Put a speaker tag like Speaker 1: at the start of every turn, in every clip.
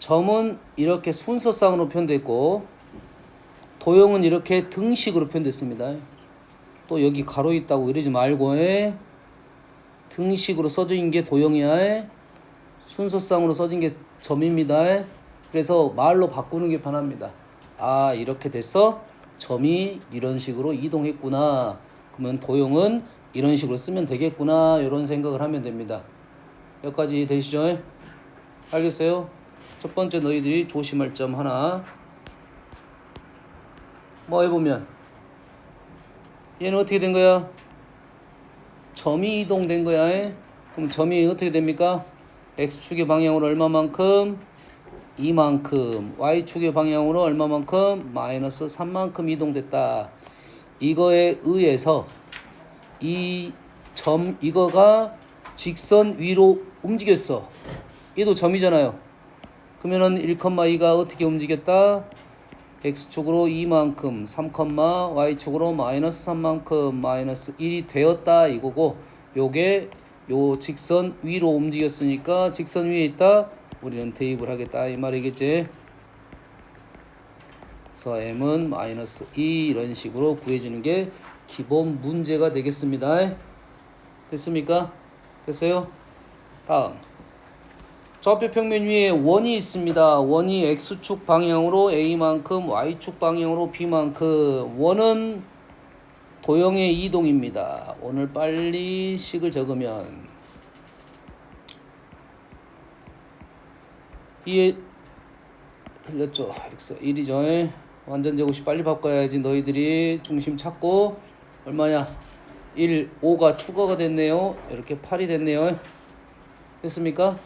Speaker 1: 점은 이렇게 순서상으로 표현됐고 도형은 이렇게 등식으로 표현됐습니다. 또 여기 가로 있다고 이러지 말고 등식으로 써진 게 도형이야. 순서상으로 써진 게 점입니다. 그래서 말로 바꾸는 게 편합니다. 아, 이렇게 됐어? 점이 이런 식으로 이동했구나. 그러면 도형은 이런 식으로 쓰면 되겠구나. 이런 생각을 하면 됩니다. 여기까지 되시죠? 알겠어요? 첫 번째 너희들이 조심할 점 하나. 뭐 해보면 얘는 어떻게 된 거야? 점이 이동된 거야. 그럼 점이 어떻게 됩니까? x축의 방향으로 얼마만큼? 이만큼. y축의 방향으로 얼마만큼? 마이너스 3만큼 이동됐다. 이거에 의해서 이 점 이거가 직선 위로 움직였어. 얘도 점이잖아요. 그러면은 1,2가 어떻게 움직였다? x축으로 2만큼, 3, y축으로 마이너스 3만큼, 마이너스 1이 되었다 이거고, 요게 요 직선 위로 움직였으니까 직선 위에 있다. 우리는 대입을 하겠다 이 말이겠지. 그래서 m은 마이너스 2 이런 식으로 구해지는 게 기본 문제가 되겠습니다. 됐습니까? 됐어요? 다음. 좌표 평면 위에 원이 있습니다. 원이 x축 방향으로 a만큼, y축 방향으로 b만큼. 원은 도형의 이동입니다. 오늘 빨리 식을 적으면 이해 틀렸죠? x 1이죠. 완전 제곱식 빨리 바꿔야지. 너희들이 중심 찾고 얼마냐? 1, 5가 추가가 됐네요. 이렇게 8이 됐네요. 됐습니까?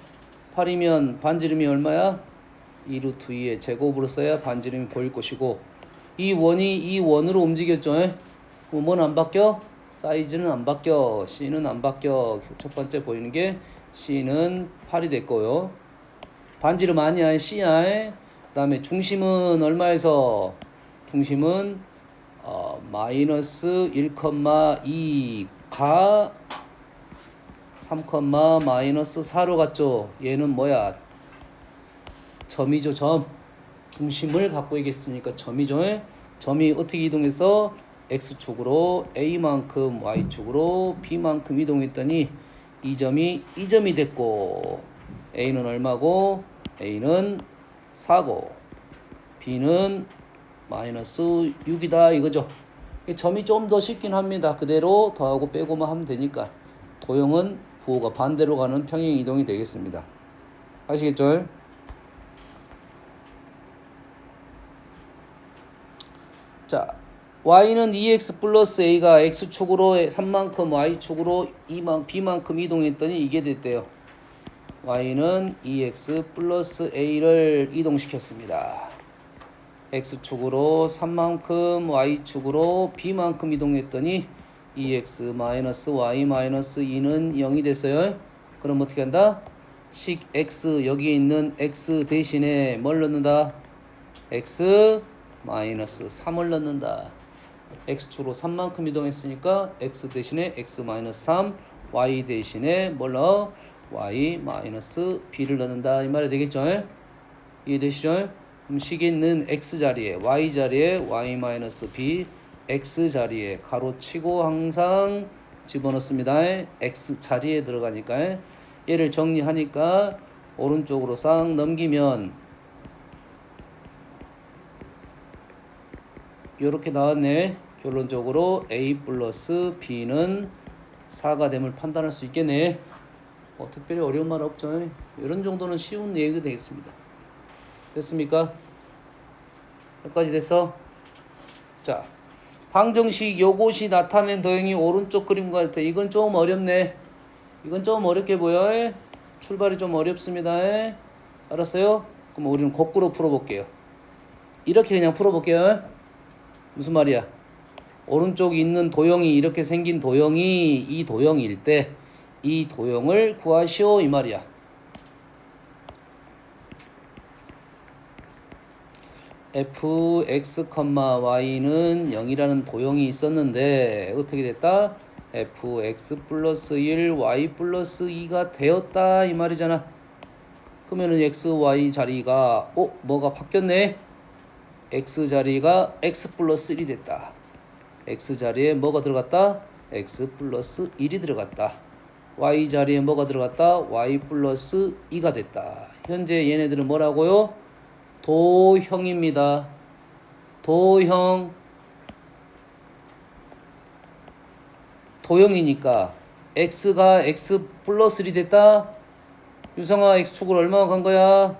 Speaker 1: 8이면 반지름이 얼마야? 2루트 2의 제곱으로 써야 반지름이 보일 것이고, 이 원이 이 원으로 움직였죠. 그럼 뭐는 안 바뀌어? 사이즈는 안 바뀌어. C는 안 바뀌어. 첫 번째 보이는 게 C는 8이 됐고요. 반지름 아니야, C야. 그 다음에 중심은 얼마에서? 중심은 마이너스 1,2가 3, 마이너스 4로 갔죠. 얘는 뭐야? 점이죠, 점. 중심을 갖고 있겠으니까 점이죠. 점이 어떻게 이동해서 x축으로 a만큼, y축으로 b만큼 이동했더니 이 점이 됐고, a는 얼마고? a는 4고 b는 마이너스 6이다 이거죠. 점이 좀 더 쉽긴 합니다. 그대로 더하고 빼고만 하면 되니까. 도형은 부호가 반대로 가는 평행 이동이 되겠습니다. 아시겠죠? 자, y는 2x 플러스 a가 x축으로 3만큼, y축으로 b만큼 이동했더니 이게 됐대요. y는 2x 플러스 a를 이동시켰습니다. x축으로 3만큼, y축으로 b만큼 이동했더니 2x 마이너스 y 마이너스 2는 0이 됐어요. 그럼 어떻게 한다? 식 x, 여기 있는 x 대신에 뭘 넣는다? x 마이너스 3을 넣는다. x축으로 3만큼 이동했으니까 x 대신에 x 마이너스 3, y 대신에 뭘 넣어? y 마이너스 b를 넣는다 이 말이 되겠죠? 이해되시죠? 그럼 식에 있는 x 자리에 y 자리에 y 마이너스 b, x 자리에 가로치고 항상 집어넣습니다. x 자리에 들어가니까 얘를 정리하니까 오른쪽으로 싹 넘기면 이렇게 나왔네. 결론적으로 a 플러스 b는 4가 됨을 판단할 수 있겠네. 특별히 어려운 말 없죠. 이런 정도는 쉬운 얘기가 되겠습니다. 됐습니까? 여기까지 됐어? 자, 방정식 요것이 나타낸 도형이 오른쪽 그림과 같아. 이건 좀 어렵네. 이건 좀 어렵게 보여. 출발이 좀 어렵습니다. 알았어요? 그럼 우리는 거꾸로 풀어볼게요. 이렇게 그냥 풀어볼게요. 무슨 말이야? 오른쪽에 있는 도형이 이렇게 생긴 도형이 이 도형일 때 이 도형을 구하시오 이 말이야. fx, y는 0이라는 도형이 있었는데 어떻게 됐다? fx 플러스 1, y 플러스 2가 되었다 이 말이잖아. 그러면은 x, y 자리가 뭐가 바뀌었네? x 자리가 x 플러스 1이 됐다. x 자리에 뭐가 들어갔다? x 플러스 1이 들어갔다. y 자리에 뭐가 들어갔다? y 플러스 2가 됐다. 현재 얘네들은 뭐라고요? 도형입니다. 도형. 도형이니까 x가 x 플러스 1이 됐다. 유성아 x축으로 얼마나 간 거야?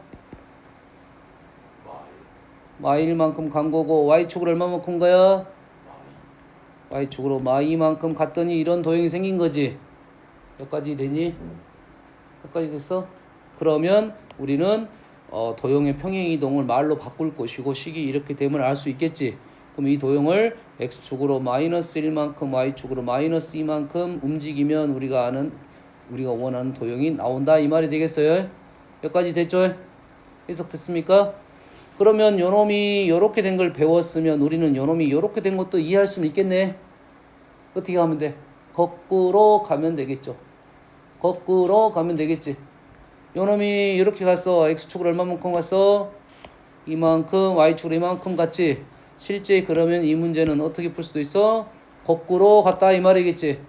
Speaker 1: y만큼 간 거고 y축으로 얼마만큼 간 거야? y축으로 y만큼 갔더니 이런 도형이 생긴 거지. 몇 가지 되니? 몇 가지 됐어? 그러면 우리는 도형의 평행이동을 말로 바꿀 것이고 식이 이렇게 되면 알 수 있겠지. 그럼 이 도형을 x축으로 마이너스 1만큼 y축으로 마이너스 2만큼 움직이면 우리가 원하는 도형이 나온다 이 말이 되겠어요. 몇 가지 됐죠? 해석됐습니까? 그러면 요놈이 요렇게 된 걸 배웠으면 우리는 요놈이 요렇게 된 것도 이해할 수는 있겠네. 어떻게 하면 돼? 거꾸로 가면 되겠죠. 거꾸로 가면 되겠지. 요놈이 이렇게 갔어. x축으로 얼마만큼 갔어? 이만큼, y축으로 이만큼 갔지. 실제 그러면 이 문제는 어떻게 풀 수도 있어? 거꾸로 갔다 이 말이겠지.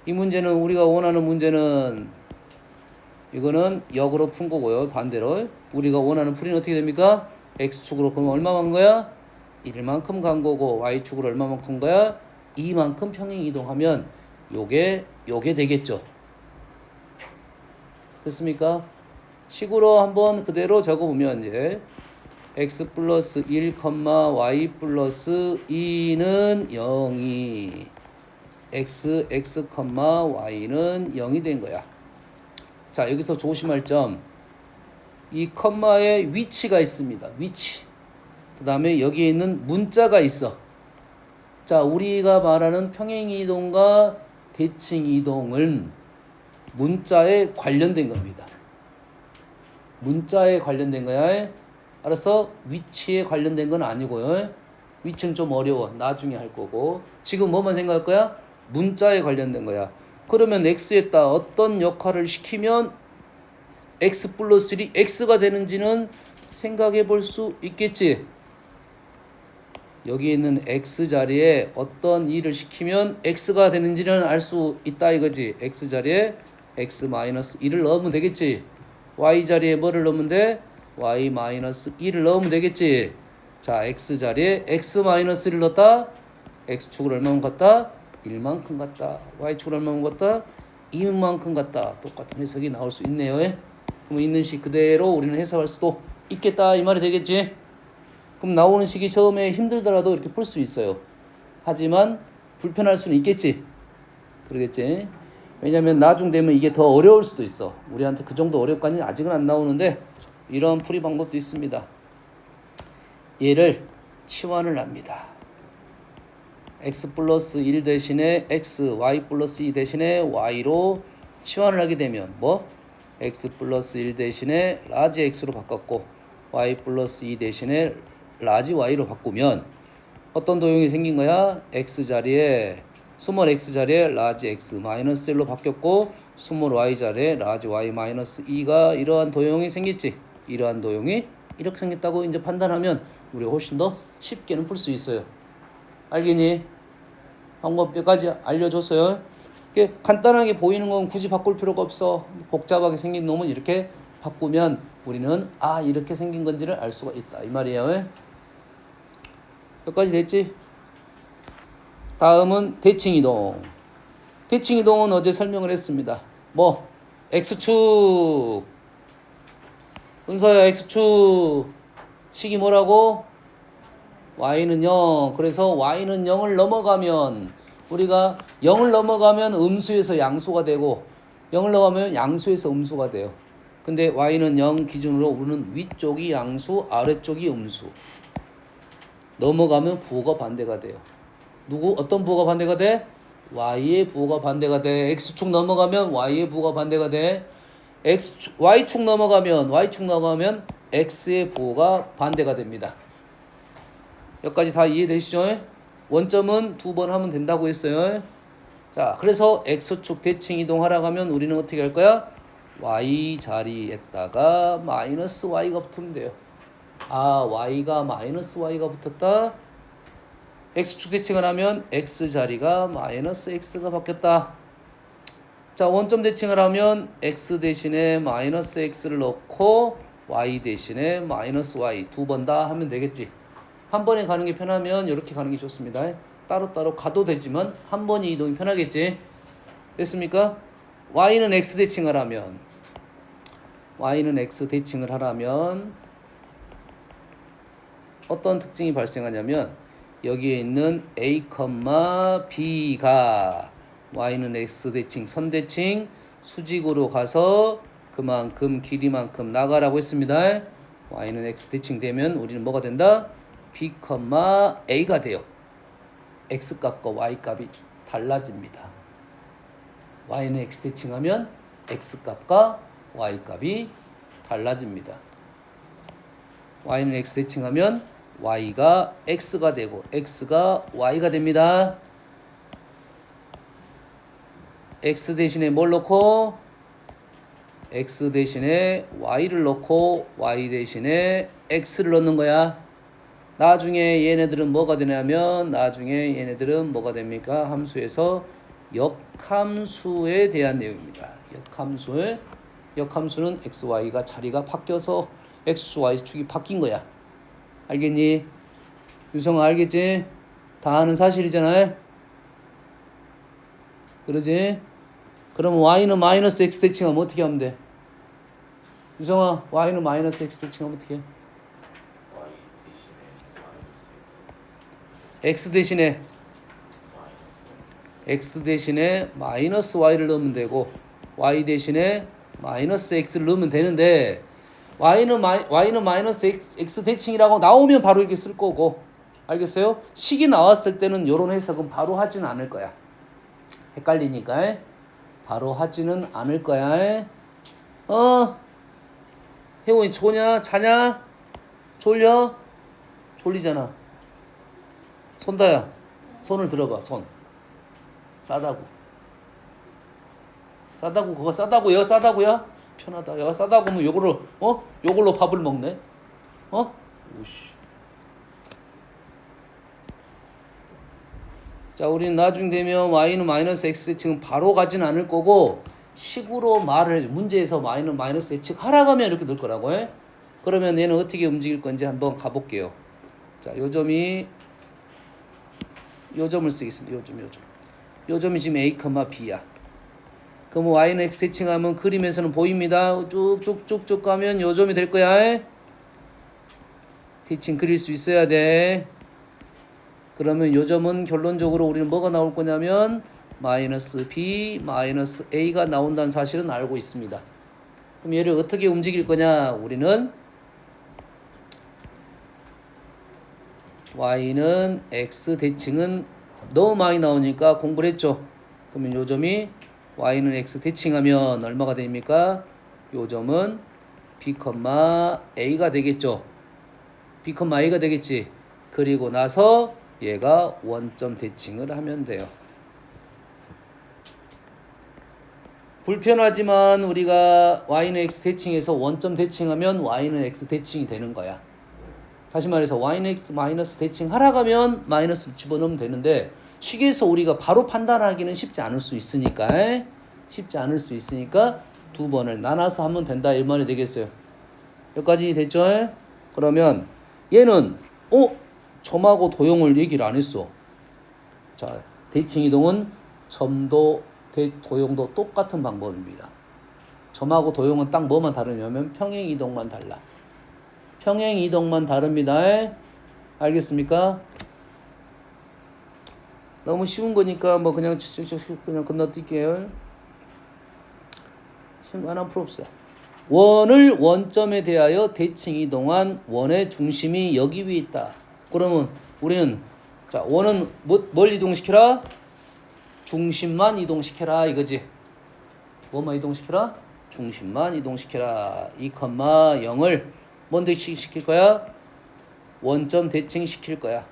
Speaker 1: 이 문제는 우리가 원하는 문제는 이거는 역으로 푼 거고요. 반대로 우리가 원하는 풀이는 어떻게 됩니까? x축으로 그러면 얼마만 간 거야? 1만큼 간 거고 y축으로 얼마만큼 간 거야? 2만큼 평행 이동하면 요게 되겠죠. 됐습니까? 식으로 한번 그대로 적어보면 이제 x 플러스 1, y 플러스 2는 0이 x, y는 0이 된 거야. 자, 여기서 조심할 점. 이 컴마에 위치가 있습니다. 위치. 그 다음에 여기에 있는 문자가 있어. 자, 우리가 말하는 평행이동과 대칭이동은 문자에 관련된 겁니다. 문자에 관련된 거야. 알았어? 위치에 관련된 건 아니고요. 위치는 좀 어려워. 나중에 할 거고. 지금 뭐만 생각할 거야? 문자에 관련된 거야. 그러면 x에다 어떤 역할을 시키면 x 플러스 1이 x가 되는지는 생각해 볼 수 있겠지. 여기 있는 x 자리에 어떤 일을 시키면 x가 되는지는 알 수 있다 이거지. x 자리에 x 마이너스 1을 넣으면 되겠지. y 자리에 뭐를 넣으면 돼? y 마이너스 1을 넣으면 되겠지. 자, x 자리에 x 마이너스 1을 넣었다. x축을 얼마만큼 갔다? 1만큼 갔다. y축을 얼마만큼 갔다? 2만큼 갔다. 똑같은 해석이 나올 수 있네요. 그럼 있는 식 그대로 우리는 해석할 수도 있겠다 이 말이 되겠지. 그럼 나오는 식이 처음에 힘들더라도 이렇게 풀 수 있어요. 하지만 불편할 수는 있겠지. 그러겠지. 왜냐면 나중 되면 이게 더 어려울 수도 있어. 우리한테 그 정도 어렵까지는 아직은 안 나오는데 이런 풀이 방법도 있습니다. 얘를 치환을 합니다. x 플러스 1 대신에 x, y 플러스 2 대신에 y로 치환을 하게 되면 뭐? x 플러스 1 대신에 라지 x로 바꿨고 y 플러스 2 대신에 라지 y로 바꾸면 어떤 도형이 생긴 거야? x 자리에 스몰 x 자리에 라지 x 마이너스 1로 바뀌었고 스몰 y 자리에 라지 y 마이너스 2가 이러한 도형이 생겼지. 이러한 도형이 이렇게 생겼다고 이제 판단하면 우리가 훨씬 더 쉽게는 풀 수 있어요. 알겠니? 방법 몇 가지 알려줬어요. 이게 간단하게 보이는 건 굳이 바꿀 필요가 없어. 복잡하게 생긴 놈은 이렇게 바꾸면 우리는 이렇게 생긴 건지를 알 수가 있다 이 말이에요. 몇 가지 됐지? 다음은 대칭이동. 대칭이동은 어제 설명을 했습니다. 뭐? x축. 은서야 x축. 식이 뭐라고? y는 0. 그래서 y는 0을 넘어가면 우리가 0을 넘어가면 음수에서 양수가 되고 0을 넘어가면 양수에서 음수가 돼요. 근데 y는 0 기준으로 우리는 위쪽이 양수, 아래쪽이 음수. 넘어가면 부호가 반대가 돼요. 어떤 부호가 반대가 돼? y의 부호가 반대가 돼. x축 넘어가면 y의 부호가 반대가 돼. y축 넘어가면 x의 부호가 반대가 됩니다. 여기까지 다 이해되시죠? 원점은 2번 하면 된다고 했어요. 자, 그래서 x축 대칭 이동하라고 하면 우리는 어떻게 할 거야? y 자리에다가 마이너스 y가 붙으면 돼요. 아, y가 마이너스 y가 붙었다. x축 대칭을 하면 x 자리가 마이너스 x가 바뀌었다. 자, 원점 대칭을 하면 x 대신에 마이너스 x를 넣고 y 대신에 마이너스 y 두 번 다 하면 되겠지. 한 번에 가는 게 편하면 이렇게 가는 게 좋습니다. 따로따로 가도 되지만 한 번이 이동이 편하겠지. 됐습니까? y는 x 대칭을 하면 어떤 특징이 발생하냐면 여기에 있는 a, b가 y는 x 대칭, 선 대칭 수직으로 가서 그만큼 길이만큼 나가라고 했습니다. y는 x 대칭 되면 우리는 뭐가 된다? b, a가 돼요. x 값과 y 값이 달라집니다. y는 x 대칭하면 x 값과 y 값이 달라집니다. y는 x 대칭하면 y가 x가 되고 x가 y가 됩니다. x 대신에 뭘 넣고 x 대신에 y를 넣고 y 대신에 x를 넣는 거야. 나중에 얘네들은 뭐가 되냐면 뭐가 됩니까? 함수에서 역함수에 대한 내용입니다. 역함수는 x, y가 자리가 바뀌어서 x, y 축이 바뀐 거야. 알겠니? 유성아 알겠지? 다 아는 사실이잖아. 그러지? 그러면 y는 마이너스 x 대칭하면 어떻게 하면 돼? 유성아, y는 마이너스 x 대칭하면 어떻게 해? x 대신에 마이너스 y를 넣으면 되고 y 대신에 마이너스 x를 넣으면 되는데 y는 마이너스 x 대칭이라고 나오면 바로 이렇게 쓸 거고, 알겠어요? 식이 나왔을 때는 이런 해석은 바로 하지는 않을 거야. 헷갈리니까 바로 하지는 않을 거야. 혜원이 조냐? 자냐? 졸려? 졸리잖아. 손다야, 손을 들어봐. 손 싸다구 그거 싸다구야? 싸다구야? 편하다. 야, 싸다구면 요걸로 밥을 먹네. 오씨. 자, 우리는 나중 되면 y는 마이너스 x 대칭은 바로 가진 않을 거고 식으로 말을 해줘. 문제에서 y는 마이너스 x 하라고 하면 이렇게 넣을 거라고. 그러면 얘는 어떻게 움직일 건지 한번 가볼게요. 자, 요 점을 쓰겠습니다. 요 점이 지금 a, b야. 그럼 y는 x 대칭하면 그림에서는 보입니다. 쭉쭉쭉쭉 가면 요 점이 될 거야. 대칭 그릴 수 있어야 돼. 그러면 요 점은 결론적으로 우리는 뭐가 나올 거냐면 마이너스 b, 마이너스 a가 나온다는 사실은 알고 있습니다. 그럼 얘를 어떻게 움직일 거냐? 우리는 y는 x 대칭은 너무 많이 나오니까 공부를 했죠. 그러면 요 점이 y는 x 대칭하면 얼마가 됩니까? 요 점은 b, a가 되겠죠. b, a가 되겠지. 그리고 나서 얘가 원점 대칭을 하면 돼요. 불편하지만 우리가 y는 x 대칭해서 원점 대칭하면 y는 x 대칭이 되는 거야. 다시 말해서 y는 x 마이너스 대칭 하라고 하면 마이너스를 집어넣으면 되는데 식에서 우리가 바로 판단하기는 쉽지 않을 수 있으니까 두 번을 나눠서 하면 된다 이 말이 되겠어요. 여기까지 됐죠? 그러면 얘는 점하고 도형을 얘기를 안 했어. 자, 대칭 이동은 점도 도형도 똑같은 방법입니다. 점하고 도형은 딱 뭐만 다르냐면 평행 이동만 달라. 평행 이동만 다릅니다. 알겠습니까? 너무 쉬운 거니까 뭐 그냥 건너뛸게요. 쉬운 거 하나 풀어봅시다. 원을 원점에 대하여 대칭 이동한 원의 중심이 여기 위에 있다. 그러면 우리는 자, 원은 뭘 이동시키라? 중심만 이동시켜라 이거지. 뭐만 이동시켜라? 중심만 이동시켜라. 2,0을 뭔 대칭시킬 거야? 원점 대칭시킬 거야.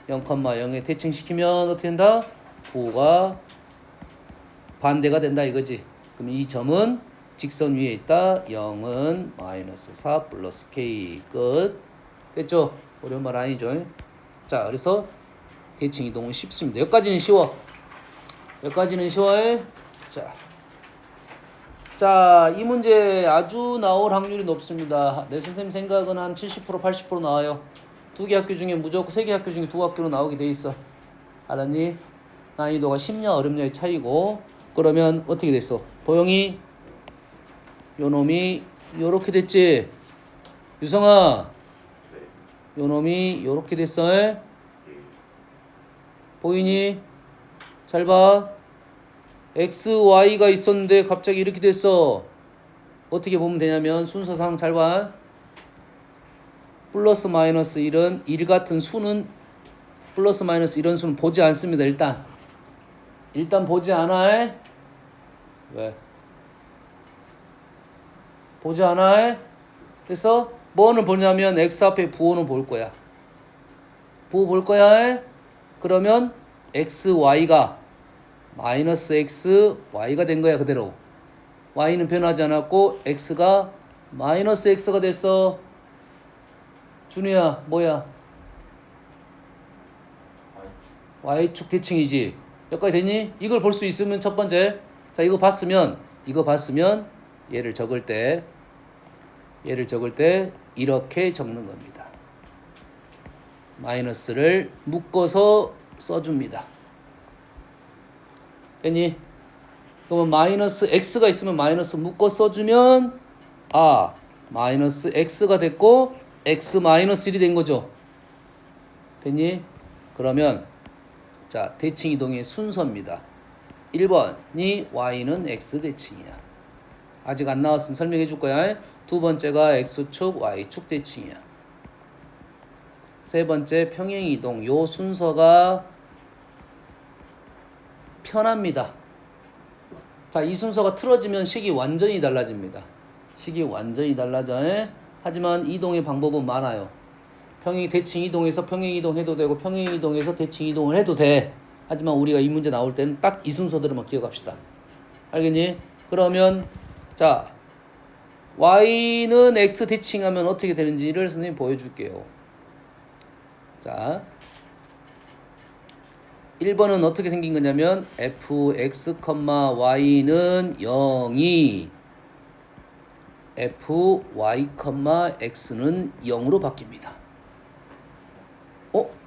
Speaker 1: 0,0에 대칭시키면 어떻게 된다? 부가 반대가 된다 이거지. 그럼 이 점은 직선 위에 있다. 0은 마이너스 4 플러스 k 끝. 됐죠? 어려운 말 아니죠? 자, 그래서 대칭 이동은 쉽습니다. 여기까지는 쉬워. 여기까지는 쉬워요. 자, 이 문제 아주 나올 확률이 높습니다. 내 선생님 생각은 한 70% 80% 나와요. 두 개 학교 중에 무조건 세 개 학교 중에 두 학교로 나오게 돼 있어. 알았니? 난이도가 쉽냐 어렵냐의 차이고. 그러면 어떻게 됐어? 도영이 요놈이 요렇게 됐지? 유성아 요놈이 요렇게 됐어. 보이니? 잘 봐. x, y가 있었는데 갑자기 이렇게 됐어. 어떻게 보면 되냐면 순서상 잘 봐. 플러스 마이너스 1은 1 같은 수는 플러스 마이너스 이런 수는 보지 않습니다. 일단 보지 않아. 왜? 보지 않아. 그래서 뭐는 보냐면 x 앞에 부호는 볼 거야. 부호 볼 거야. 그러면 x, y가 마이너스 x, y가 된 거야 그대로. y는 변하지 않았고 x가 마이너스 x가 됐어. 준우야 뭐야? y축 대칭이지. 여기까지 됐니? 이걸 볼 수 있으면 첫 번째. 자, 이거 봤으면 얘를 적을 때 이렇게 적는 겁니다. 마이너스를 묶어서 써줍니다. 됐니? 그러면 마이너스 x가 있으면 마이너스 묶어 써주면 마이너스 x가 됐고 x 마이너스 1이 된 거죠. 됐니? 그러면 자, 대칭 이동의 순서입니다. 1번이 y는 x 대칭이야. 아직 안 나왔으면 설명해 줄 거야. 두 번째가 x축, y축 대칭이야. 세 번째 평행 이동. 요 순서가 편합니다. 자, 이 순서가 틀어지면 식이 완전히 달라집니다. 식이 완전히 달라져. 하지만 이동의 방법은 많아요. 평행 대칭 이동에서 평행 이동해도 되고 평행 이동에서 대칭 이동을 해도 돼. 하지만 우리가 이 문제 나올 때는 딱 이 순서대로만 기억합시다. 알겠니? 그러면 자, y는 x 대칭하면 어떻게 되는지를 선생님이 보여줄게요. 자, 1번은 어떻게 생긴 거냐면 fx, y는 0이 fy, x는 0으로 바뀝니다.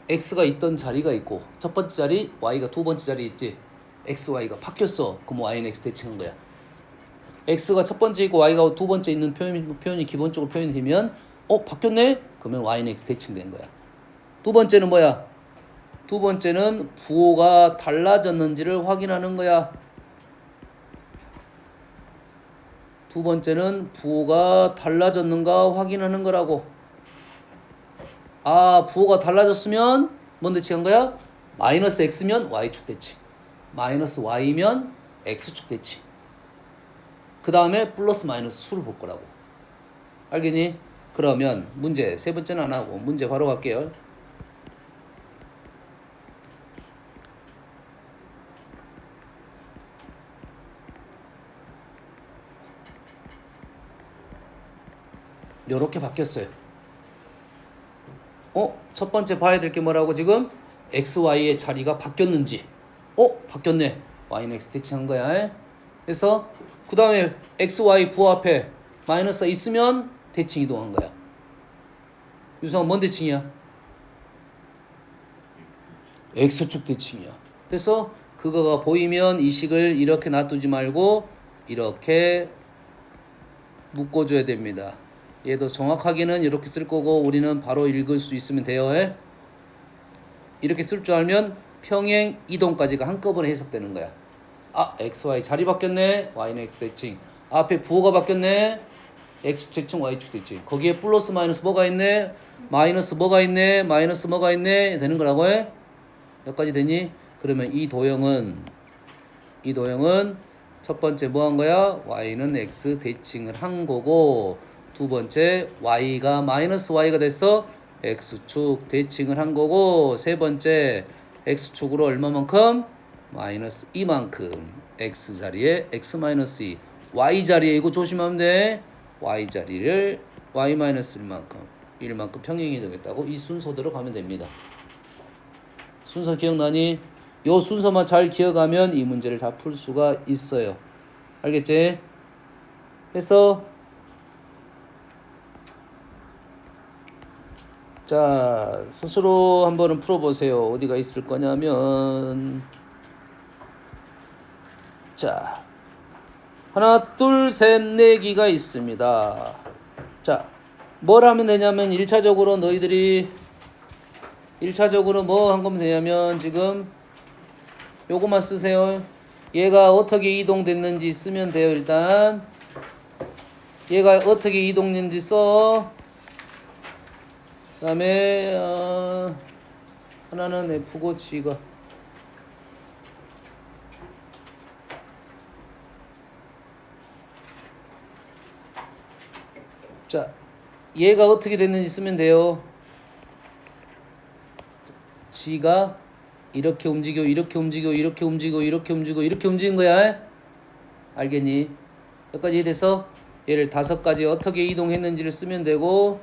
Speaker 1: x가 있던 자리가 있고 첫 번째 자리, y가 두 번째 자리에 있지. x, y가 바뀌었어. 그럼 y는 x 대칭한 거야. x가 첫 번째 있고 y가 두 번째 있는 표현이 기본적으로 표현이 되면 바뀌었네? 그러면 y는 x 대칭된 거야. 두 번째는 뭐야? 두 번째는 부호가 달라졌는지를 확인하는 거야. 두 번째는 부호가 달라졌는가 확인하는 거라고. 부호가 달라졌으면 뭔 대칭한 거야? 마이너스 x면 y축 대칭, 마이너스 y면 x축 대칭. 그 다음에 플러스 마이너스 수를 볼 거라고. 알겠니? 그러면 문제 세 번째는 안 하고 문제 바로 갈게요. 요렇게 바뀌었어요. 첫 번째 봐야 될 게 뭐라고 지금? x, y의 자리가 바뀌었는지. 바뀌었네. y는 x 대칭한 거야. 그래서 그 다음에 x, y 부호 앞에 마이너스가 있으면 대칭 이동한 거야. 유성아 뭔 대칭이야? x축 대칭이야. 그래서 그거가 보이면 이 식을 이렇게 놔두지 말고 이렇게 묶어줘야 됩니다. 얘도 정확하게는 이렇게 쓸 거고 우리는 바로 읽을 수 있으면 돼요. 이렇게 쓸 줄 알면 평행 이동까지가 한꺼번에 해석되는 거야. x, y 자리 바뀌었네. y는 x 대칭. 앞에 부호가 바뀌었네. x축 대칭, y축 대칭. 거기에 플러스 마이너스 뭐가 있네. 마이너스 뭐가 있네. 마이너스 뭐가 있네. 되는 거라고 해. 여기까지 되니? 그러면 이 도형은 첫 번째 뭐 한 거야? y는 x 대칭을 한 거고 두 번째 y가 마이너스 y가 됐어. x축 대칭을 한 거고 세 번째 x축으로 얼마만큼? 마이너스 2만큼 x 자리에 x 마이너스 2 y자리에 이거 조심하면 돼. y자리를 y-1만큼 평행이 되겠다고 이 순서대로 가면 됩니다. 순서 기억나니? 요 순서만 잘 기억하면 이 문제를 다 풀 수가 있어요. 알겠지? 했어? 자, 스스로 한번은 풀어보세요. 어디가 있을 거냐면 자, 하나, 둘, 셋, 네 개가 있습니다. 자, 뭘 하면 되냐면 1차적으로 너희들이 1차적으로 뭐 한 거면 되냐면 지금 요거만 쓰세요. 얘가 어떻게 이동됐는지 쓰면 돼요. 일단 얘가 어떻게 이동됐는지 써. 그 다음에 하나는 F고 G가 자, 얘가 어떻게 됐는지 쓰면 돼요. G가 이렇게 움직여, 이렇게 움직여, 이렇게 움직여, 이렇게 움직여, 이렇게 움직인 거야. 알겠니? 여기까지 이해돼서 얘를 5가지 어떻게 이동했는지를 쓰면 되고,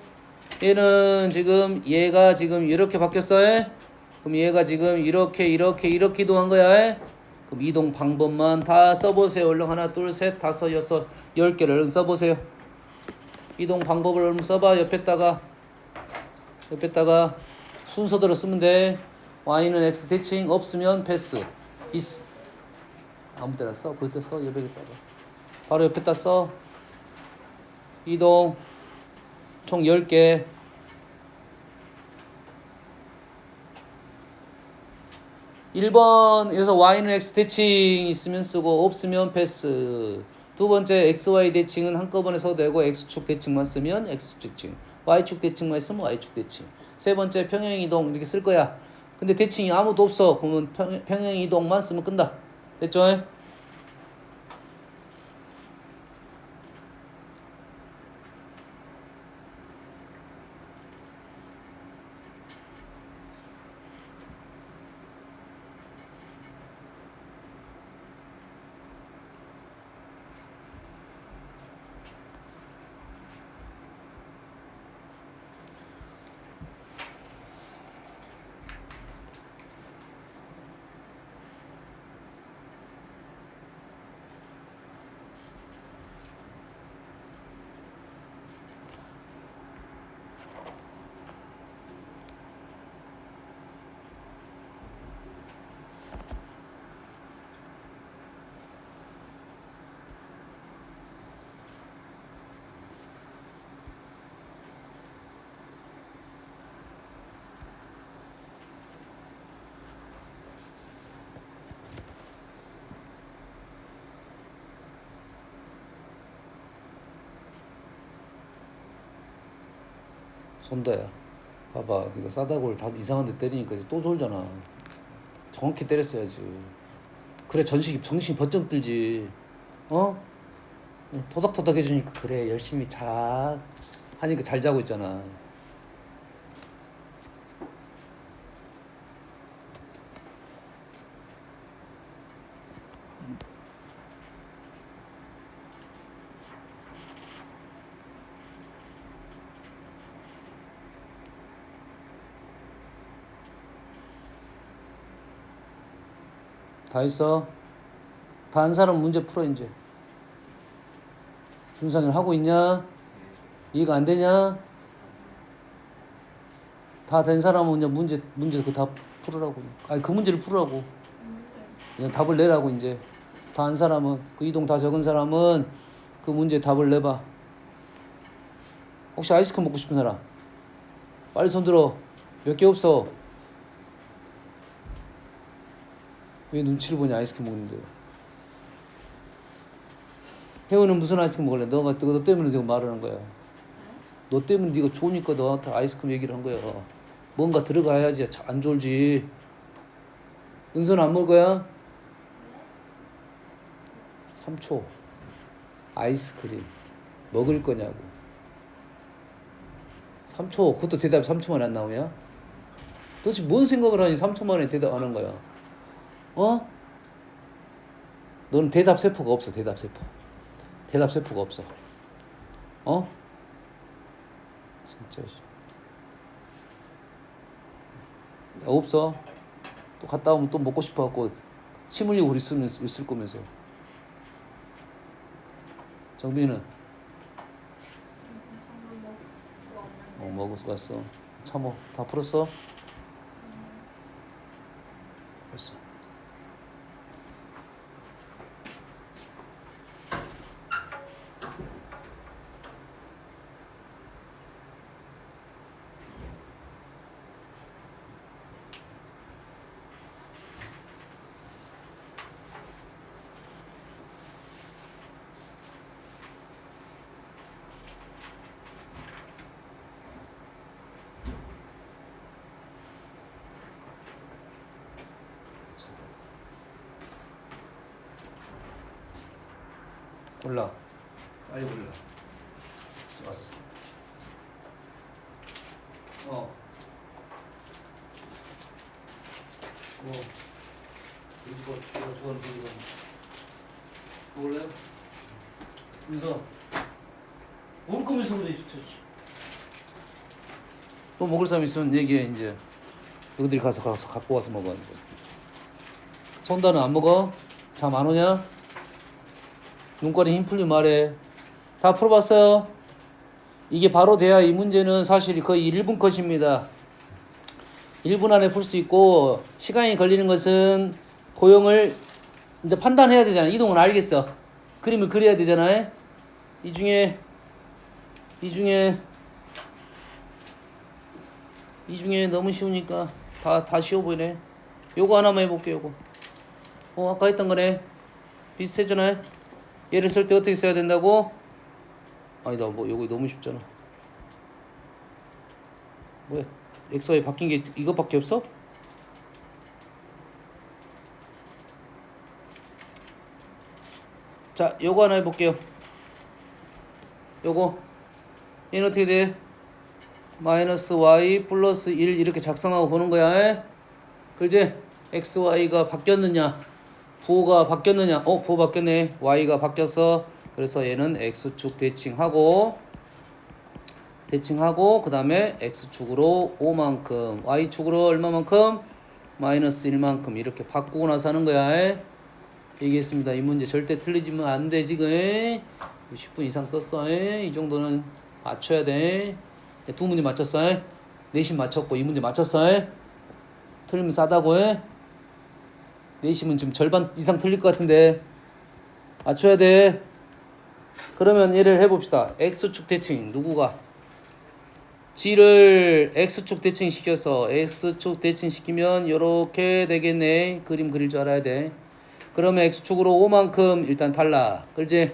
Speaker 1: 얘는 지금 얘가 지금 이렇게 바뀌었어. 그럼 얘가 지금 이렇게 이동한 거야. 그럼 이동 방법만 다 써보세요. 얼른 하나, 둘, 셋, 다섯, 여섯, 10개를 얼른 써보세요. 이동 방법을 얼른 써봐. 옆에다가 순서대로 쓰면 돼. y는 x 대칭 없으면 패스. 있어. 아무 데나 써. 그때 써. 옆에다가 바로 옆에다 써. 이동 총 10개. 1번에서 y는 x 대칭 있으면 쓰고 없으면 패스. 두 번째 xy 대칭은 한꺼번에 써도 되고 x축 대칭만 쓰면 x축 대칭, y축 대칭만 있으면 y축 대칭. 세 번째 평행 이동 이렇게 쓸 거야. 근데 대칭이 아무도 없어. 그러면 평행 이동만 쓰면 끝나. 됐죠? 손다야, 봐봐. 네가 싸다구를 다 이상한 데 때리니까 이제 또 졸잖아. 정확히 때렸어야지. 그래 정신이 번쩍 들지. 어? 토닥토닥 해주니까 그래 열심히 자 하니까 잘 자고 있잖아. 다 했어? 다 한 사람 문제 풀어 이제. 준상이를 하고 있냐? 이해가 안 되냐? 다 된 사람은 그냥 문제 그거 다 풀으라고. 아니 그 문제를 풀으라고. 그냥 답을 내라고 이제. 다 한 사람은 그 이동 다 적은 사람은 그 문제 답을 내봐. 혹시 아이스크림 먹고 싶은 사람? 빨리 손 들어. 몇 개 없어. 왜 눈치를 보냐 아이스크림 먹는데. 혜원은 무슨 아이스크림 먹을래? 너 때문에 지금 말을 한 거야. 너 때문에 네가 좋으니까 너한테 아이스크림 얘기를 한 거야. 뭔가 들어가야지 안 졸지. 은선 안 먹을 거야? 3초. 아이스크림 먹을 거냐고. 3초. 그것도 대답이 3초 만에 안 나오냐? 도대체 뭔 생각을 하니 3초 만에 대답 안 한 거야? 너는 대답 세포가 없어. 대답 세포. 대답 세포가 없어. 어? 진짜 없어. 또 갔다 오면 또 먹고 싶어 갖고 침 흘리고 있을 거면서. 정빈이는 먹고 갔어. 참어. 다 풀었어? 됐어. 골라. 빨리 골라. 좋았어. 이거 좋아하는 이거. 먹을래요? 그래서 먹을 거면서 그래. 또 먹을 사람 있으면 얘기해 이제. 너희들이 가서 갖고 와서 먹어. 손다는 안 먹어? 잠 안 오냐? 눈깔이 힘 풀리면 말해. 다 풀어봤어요? 이게 바로 돼야 이 문제는 사실 거의 1분 컷입니다. 1분 안에 풀 수 있고 시간이 걸리는 것은 도형을 이제 판단해야 되잖아. 이동은 알겠어. 그림을 그려야 되잖아. 이 중에 너무 쉬우니까 다 쉬워 보이네. 요거 하나만 해볼게. 요거 아까 했던 거네. 비슷했잖아. 얘를 쓸 때 어떻게 써야 된다고? 아니다, 뭐 요거 너무 쉽잖아. 뭐야, XY 바뀐 게 이것밖에 없어? 자, 요거 하나 해볼게요. 요거 얘는 어떻게 돼? 마이너스 y 플러스 1 이렇게 작성하고 보는 거야. 그렇지? xy가 바뀌었느냐, 부호가 바뀌었느냐. 부호 바뀌었네. y가 바뀌었어. 그래서 얘는 x축 대칭하고 그 다음에 x축으로 5만큼, y축으로 얼마만큼? 마이너스 1만큼 이렇게 바꾸고 나서 하는 거야. 얘기했습니다. 이 문제 절대 틀리지면 안 돼. 지금 10분 이상 썼어. 이 정도는 맞춰야 돼. 두 문제 맞췄어. 내심 맞췄고 이 문제 맞췄어. 틀리면 싸다고 해. 내심은 지금 절반 이상 틀릴 것 같은데 맞춰야 돼. 그러면 얘를 해봅시다. x축 대칭 누구가? g를 x축 대칭 시켜서 x축 대칭 시키면 이렇게 되겠네. 그림 그릴 줄 알아야 돼. 그러면 x축으로 5만큼 일단 탈락. 그렇지?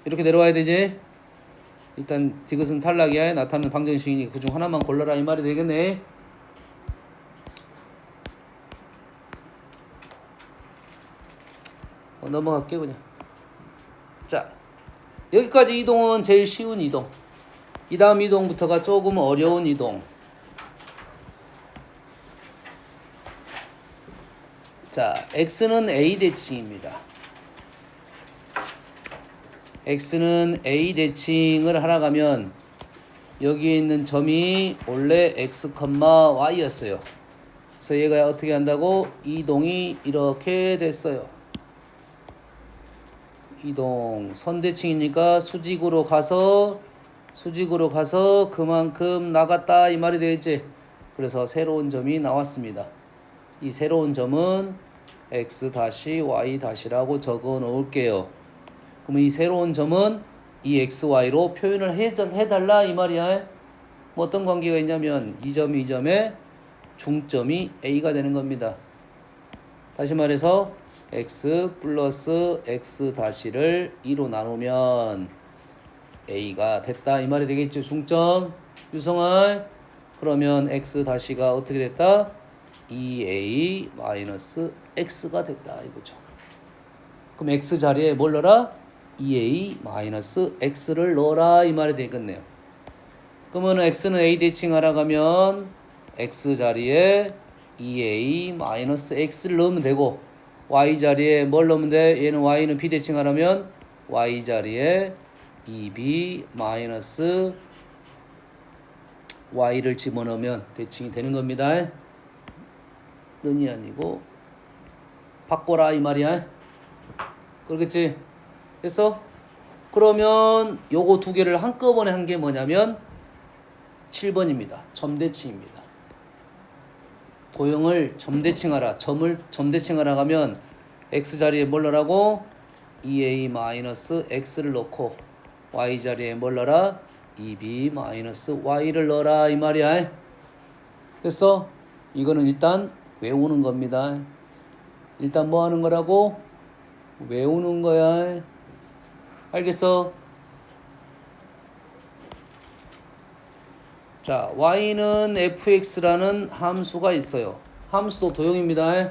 Speaker 1: 이렇게 내려와야 되지? 일단 디귿은 탈락이야. 나타나는 방정식이니까 그중 하나만 골라라 이 말이 되겠네. 넘어갈게 그냥. 자, 여기까지 이동은 제일 쉬운 이동. 이 다음 이동부터가 조금 어려운 이동. 자, x는 a 대칭입니다. x는 a 대칭을 하러 가면 여기에 있는 점이 원래 x, y였어요. 그래서 얘가 어떻게 한다고? 이동이 이렇게 됐어요. 이동 선대칭이니까 수직으로 가서 그만큼 나갔다 이 말이 되겠지. 그래서 새로운 점이 나왔습니다. 이 새로운 점은 x-y-라고 적어 놓을게요. 그러면 이 새로운 점은 이 xy로 표현을 해달라 이 말이야. 뭐 어떤 관계가 있냐면 이 점이 이 점의 중점이 a가 되는 겁니다. 다시 말해서 x 플러스 x-를 2로 나누면 a가 됐다 이 말이 되겠죠. 중점 유성아. 그러면 x-가 어떻게 됐다? 2a 마이너스 x가 됐다 이거죠. 그럼 x 자리에 뭘 넣어라? 2a 마이너스 x를 넣어라 이 말이 되겠네요. 그러면 x는 a 대칭하러 가면 x 자리에 2a 마이너스 x를 넣으면 되고 y 자리에 뭘 넣으면 돼? 얘는 y는 b 대칭하려면 y 자리에 2b 마이너스 y를 집어넣으면 대칭이 되는 겁니다. 는이 아니고 바꿔라 이 말이야. 그렇겠지? 됐어? 그러면 요거 두 개를 한꺼번에 한 게 뭐냐면 7번입니다. 점대칭입니다. 도형을 점대칭하라. 점을 점대칭하라 하면 x 자리에 뭘 넣으라고? 2a-x를 넣고 y 자리에 뭘 넣어라? 2b-y를 넣어라 이 말이야. 됐어? 이거는 일단 외우는 겁니다. 일단 뭐 하는 거라고? 외우는 거야. 알겠어? 자, y는 fx라는 함수가 있어요. 함수도 도형입니다.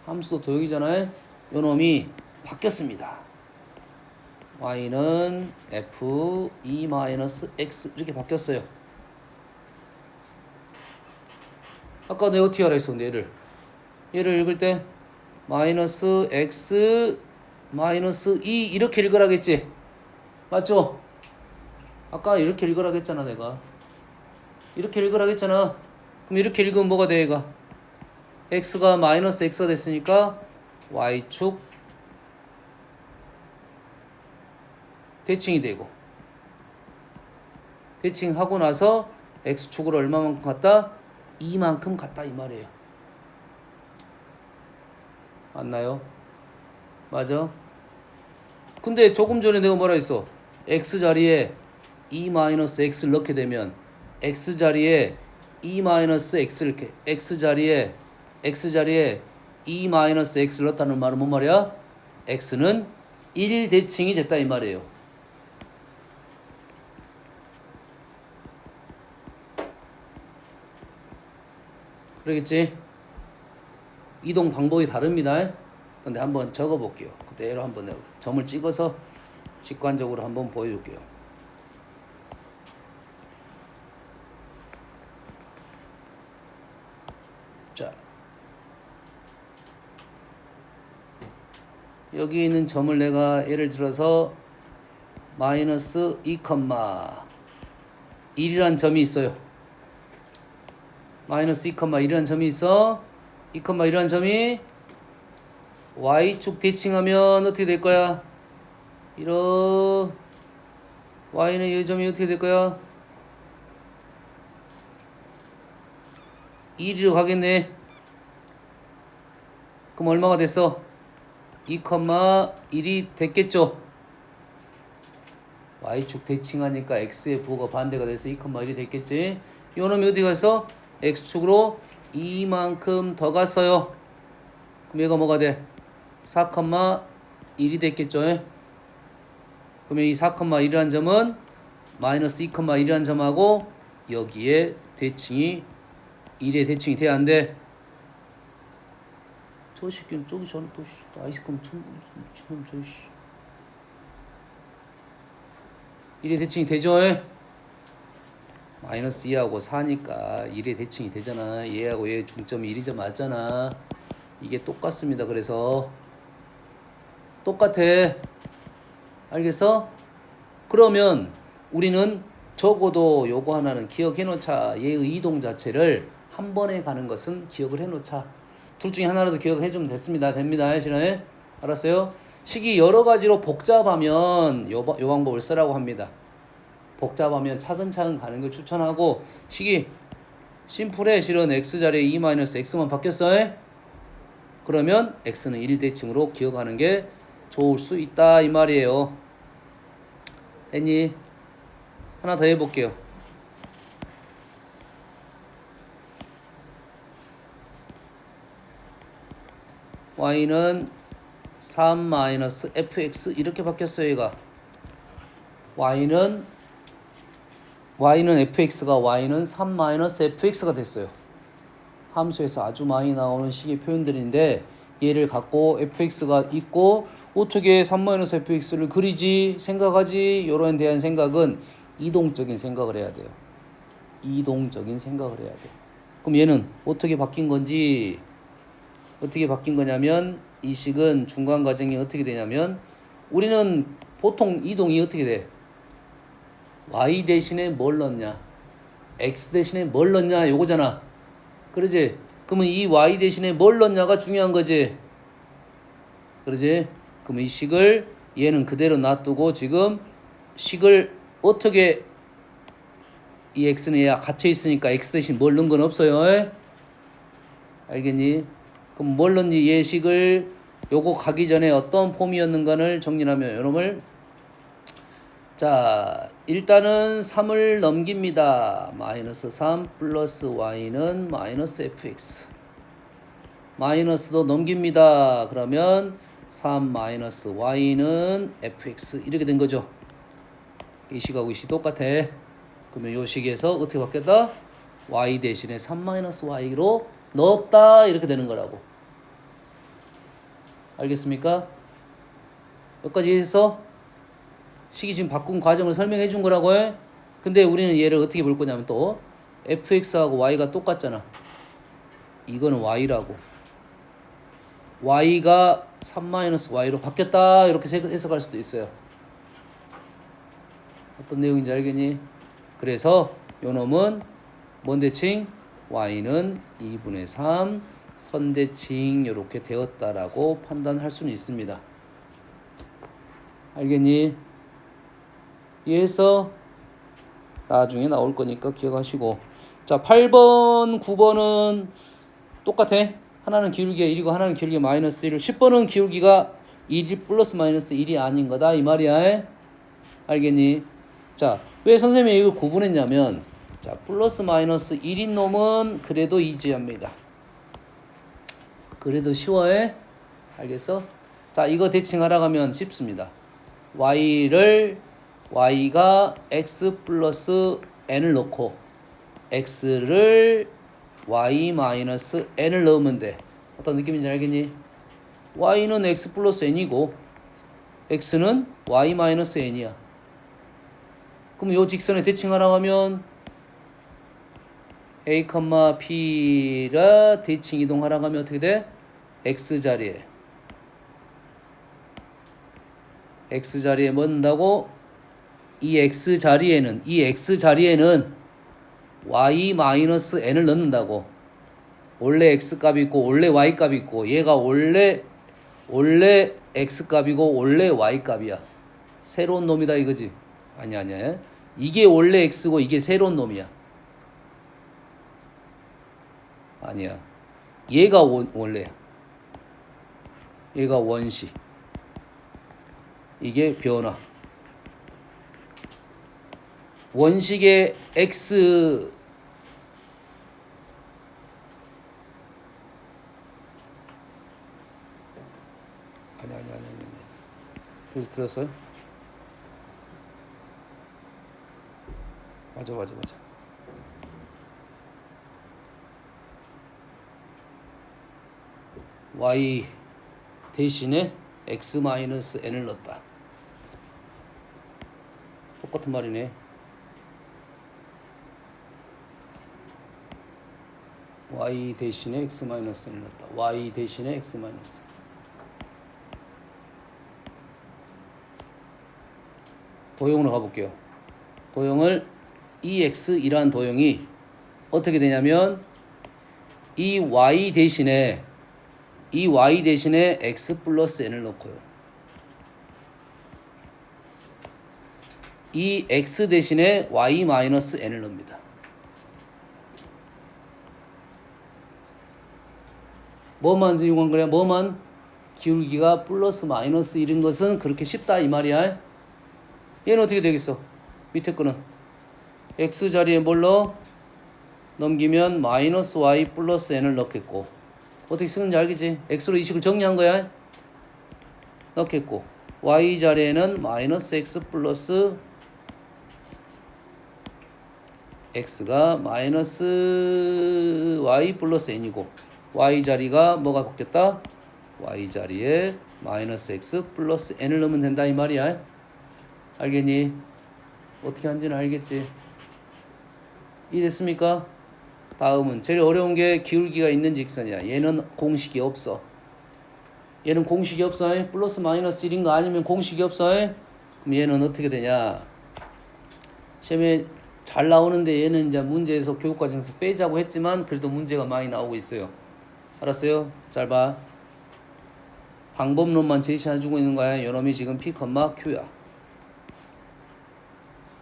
Speaker 1: 함수도 도형이잖아요. 요 놈이 바뀌었습니다. y는 f2-x 이렇게 바뀌었어요. 아까 내가 어떻게 하라 했었는데 얘를 읽을 때 마이너스 x 마이너스 2 이렇게 읽으라겠지? 맞죠? 아까 이렇게 읽으라겠잖아 내가. 이렇게 읽으라겠잖아. 그럼 이렇게 읽으면 뭐가 돼 얘가? x가 마이너스 x가 됐으니까 y축 대칭이 되고 대칭하고 나서 x축으로 얼마만큼 갔다? 2만큼 갔다 이 말이에요. 맞나요? 맞아? 근데 조금 전에 내가 뭐라 했어? x 자리에 2-x를 넣게 되면 x 자리에 2-x를 이렇게 x 자리에 2-x를 넣었다는 말은 뭔 말이야? x는 1대칭이 됐다 이 말이에요. 그러겠지? 이동 방법이 다릅니다. 근데 한번 적어 볼게요. 그대로 한번 점을 찍어서 직관적으로 한번 보여줄게요. 자, 여기 있는 점을 내가 예를 들어서 마이너스 2,1이라는 점이 있어요. 마이너스 2,1이라는 점이 있어. 2,1이라는 점이 y축 대칭하면 어떻게 될 거야? y는 이 점이 어떻게 될 거야? 1로 가겠네. 그럼 얼마가 됐어? 2,1이 됐겠죠? y축 대칭하니까 x의 부호가 반대가 돼서 2,1이 됐겠지? 요 놈이 어디 갔어? x축으로 2만큼 더 갔어요. 그럼 얘가 뭐가 돼? 4,1이 됐겠죠? 그러면 이 4,1이라는 점은 마이너스 2,1이라는 점하고 여기에 대칭이 1의 대칭이 돼야 안 돼? 저 새끼는 저기 저는 또 아이스크림 미친놈 저 씨. 1의 대칭이 되죠? 마이너스 2하고 4니까 1의 대칭이 되잖아. 얘하고 얘 중점이 1이죠. 맞잖아. 이게 똑같습니다. 그래서 똑같아. 알겠어? 그러면 우리는 적어도 요거 하나는 기억해 놓자. 얘의 이동 자체를 한 번에 가는 것은 기억을 해 놓자. 둘 중에 하나라도 기억해 주면 됐습니다. 됩니다. 싫어요? 알았어요? 식이 여러 가지로 복잡하면 요 방법을 쓰라고 합니다. 복잡하면 차근차근 가는 걸 추천하고, 식이 심플해. 실은 x 자리에 2-x만 바뀌었어. 그러면 x는 1대칭으로 기억하는 게 좋을 수 있다 이 말이에요. 됐니? 하나 더 해볼게요. y는 3-fx 이렇게 바뀌었어요. 얘가 y는 fx가 y는 3-fx가 됐어요. 함수에서 아주 많이 나오는 식의 표현들인데 얘를 갖고 fx가 있고 어떻게 3-fx를 그리지 생각하지 요런 대한 생각은 이동적인 생각을 해야 돼요. 이동적인 생각을 해야 돼요. 그럼 얘는 어떻게 바뀐 건지, 어떻게 바뀐 거냐면 이 식은 중간 과정이 어떻게 되냐면 우리는 보통 이동이 어떻게 돼? y 대신에 뭘 넣냐? x 대신에 뭘 넣냐? 요거잖아. 그러지? 그러면 이 y 대신에 뭘 넣냐가 중요한 거지. 그러지? 그럼 이 식을 얘는 그대로 놔두고 지금 식을 어떻게 이 x는 얘가 갇혀 있으니까 x 대신 뭘 넣은 건 없어요. 알겠니? 그럼 뭘 넣니? 얘 식을 요거 가기 전에 어떤 폼이었는가를 정리하면 요놈을 자 일단은 3을 넘깁니다. 마이너스 3 플러스 y는 마이너스 fx 마이너스도 넘깁니다. 그러면 3 마이너스 y는 fx 이렇게 된 거죠. 이 식하고 이 식 똑같아. 그러면 이 식에서 어떻게 바뀌었다? y 대신에 3 마이너스 y로 넣었다 이렇게 되는 거라고. 알겠습니까? 여기까지 해서 식이 지금 바꾼 과정을 설명해 준 거라고 해. 근데 우리는 얘를 어떻게 볼 거냐면 또 fx하고 y가 똑같잖아. 이거는 y라고. y가 3-y로 바뀌었다 이렇게 해석할 수도 있어요. 어떤 내용인지 알겠니? 그래서 요 놈은 뭔 대칭? y는 2분의 3 선대칭 이렇게 되었다라고 판단할 수는 있습니다. 알겠니? 이해해서 나중에 나올 거니까 기억하시고. 자, 8번, 9번은 똑같아. 하나는 기울기가 1이고 하나는 기울기가 마이너스 1. 10번은 기울기가 1이 플러스 마이너스 1이 아닌 거다 이 말이야. 알겠니? 자, 왜 선생님이 이걸 구분했냐면 자, 플러스 마이너스 1인 놈은 그래도 이지합니다. 그래도 쉬워해. 알겠어? 자, 이거 대칭하라 가면 쉽습니다. y가 x 플러스 n을 넣고 x를 y 마이너스 n을 넣으면 돼. 어떤 느낌인지 알겠니? y는 x 플러스 n이고 x는 y 마이너스 n이야. 그럼 요 직선에 대칭하라 하면 a, p라 대칭 이동하라 하면 어떻게 돼? x 자리에 뭐 넣는다고? 이 x 자리에는 y 마이너스 n을 넣는다고. 원래 x 값이 있고 원래 y 값이 있고 얘가 원래 x 값이고 원래 y 값이야. 새로운 놈이다 이거지. 아니야. 이게 원래 x고 이게 새로운 놈이야. 아니야. 얘가 원래야. 얘가 원식. 이게 변화. 원식의 x 아니. 들었어요? 맞아. y 대신에 x 마이너스 n을 넣었다. 똑같은 말이네. y 대신에 x 마이너스 n을 넣었다. y 대신에 x 마이너스. 도형으로 가볼게요. 도형을 EX이란 도형이 어떻게 되냐면 이 y 대신에 x 플러스 n을 넣고요. 이 x 대신에 y 마이너스 n을 넣습니다. 뭐만 이용한 거냐? 뭐만? 기울기가 플러스 마이너스 1인 것은 그렇게 쉽다 이 말이야. 얘는 어떻게 되겠어? 밑에 거는 x 자리에 뭘 넣어? 넘기면 마이너스 y 플러스 n을 넣겠고 어떻게 쓰는지 알겠지? x로 이 식을 정리한 거야. 넣겠고 y 자리에는 마이너스 x 플러스 x가 마이너스 y 플러스 n이고 y 자리가 뭐가 바뀌었다? y 자리에 마이너스 x 플러스 n을 넣으면 된다 이 말이야. 알겠니? 어떻게 하는지는 알겠지? 이해됐습니까? 다음은 제일 어려운 게 기울기가 있는 직선이야. 얘는 공식이 없어. 얘는 공식이 없어. 플러스 마이너스 1인 거 아니면 공식이 없어. 그럼 얘는 어떻게 되냐? 시험에 잘 나오는데 얘는 이제 문제에서 교육과정에서 빼자고 했지만 그래도 문제가 많이 나오고 있어요. 알았어요? 잘 봐. 방법론만 제시해주고 있는 거야. 요놈이 지금 P, Q야.